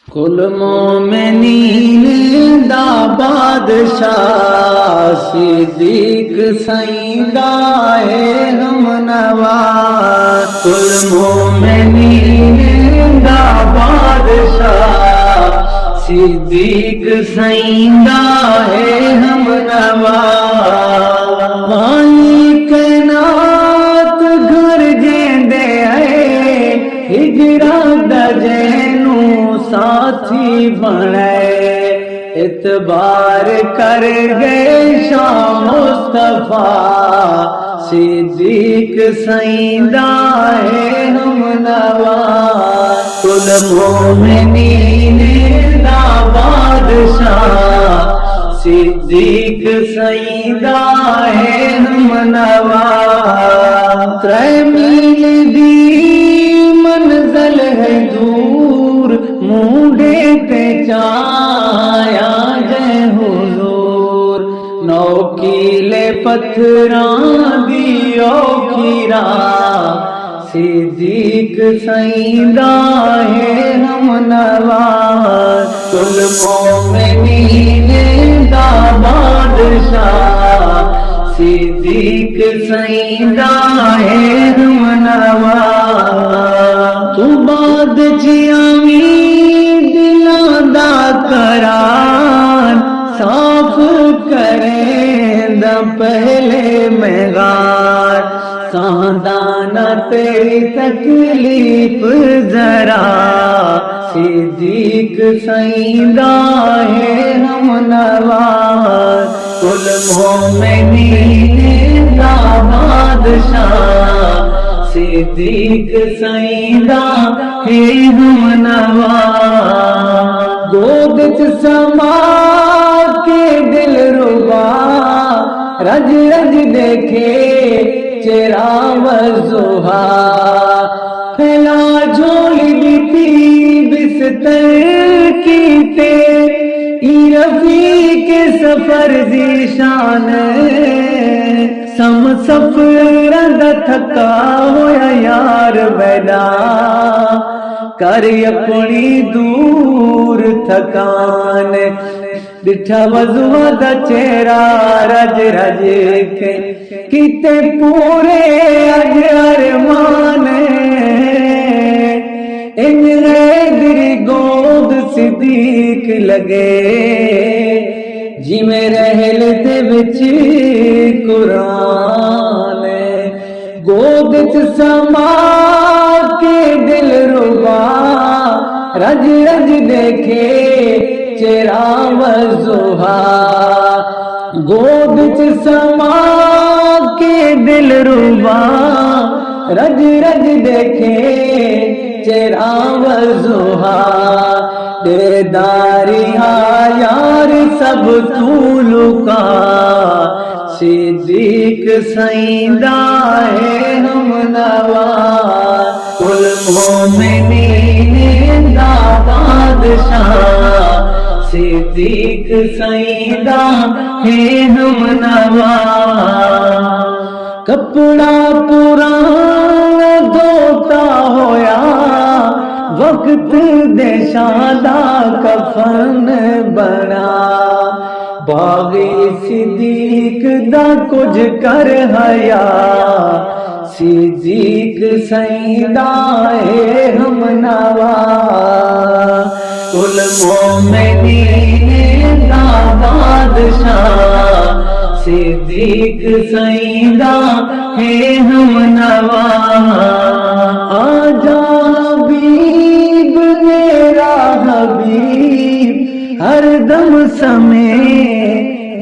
کل مومنین دا بادشاہ صدیق سائیں دا ہے ہم نوا کل مومنین دا بادشاہ صدیق سائیں دا ہے ہم نوا مائی کائنات گھر جیندے ہے ہجرہ دا جینو ساتھی بنے اعتبار کر گئے شاہ مصطفیٰ صدیق سائیں دا ہے ہم نوا کل مومنین دا بادشاہ صدیق سائیں دا ہے ہم نوا ترے میل دی منزل ہے دور مونڈے تے چایا جے حضور نو کیلے پتھراں دی اوکھی راہ صدیق سائیں دا ہے ہم نوا کل مومنین دا بادشاہ صدیق سائیں دا ہے ہم نوا تو بعد جیامی دلاں دا قرار صاف کریں دا پہلے مغار ساندانا تیری تکلیف ذرا صدیق سائیں دا ہے ہم نوا کل مومنین دا بادشاہ صدیق سائیں دا ہے ہم نوا گود چ سما کے دل ربا رج رج دیکھے چہرہ وضحا پھیلا جھولی بیتی بستر کیتے ای رفیق سفر دی شان سم سفر دا تھکا ہویا یار بیدا کر اپنی دور تھکان ڈٹھا وضوح دا چہرہ رج رج کے کتے پورے اج ارمان ان غیدری گود صدیق لگے جی میں رہل تے بچ قرآن گود چ سما کے دل ربا رج رج دیکھے چہرہ وضحا گود چ سما کے دل ربا رج رج دیکھے چہرہ وضحا دیداری یار سب تو لکا صدیق سائیں دا ہے ہم نوا کل مومنین دا بادشاہ صدیق سائیں دا ہے ہم نوا کپڑا پرانا دھوتا ہویا وقت دے شادہ کفن بنا باغی صدیق دا کچھ کر حیا صدیق سائیں دا ہے ہم نوا کل مومنین دا بادشاہ صدیق سائیں دا ہے ہم نوا آجا حبیب میرا حبیب ہر دم سمے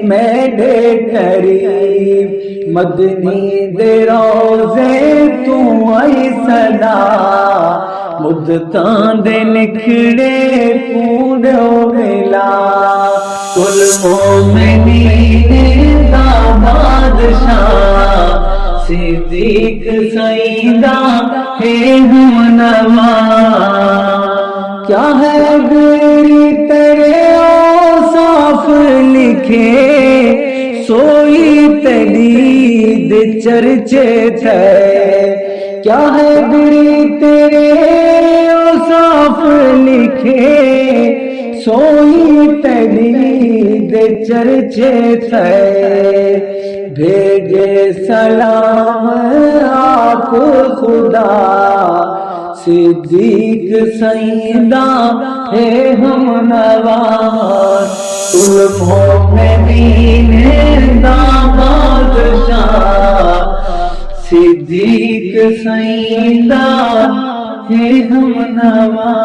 میرے قریب مدنی دے روزے تو آئی صدا مدتاں دے نکھڑے پورو ملا کل مومنین دا بادشاہ صدیق سائیں دا ہے ہم نوا کیا ہے گری تیرے اوصاف لکھے سوئی تیری چرچے تھے کیا ہے گری تیرے اوصاف لکھے سوئی تیری دے چرچے تھے بھیجے سلام آپ خدا صدیق سیدہ ہے ہم نواز المومنین داماد شاہ صدیق سیدہ ہے ہم نواز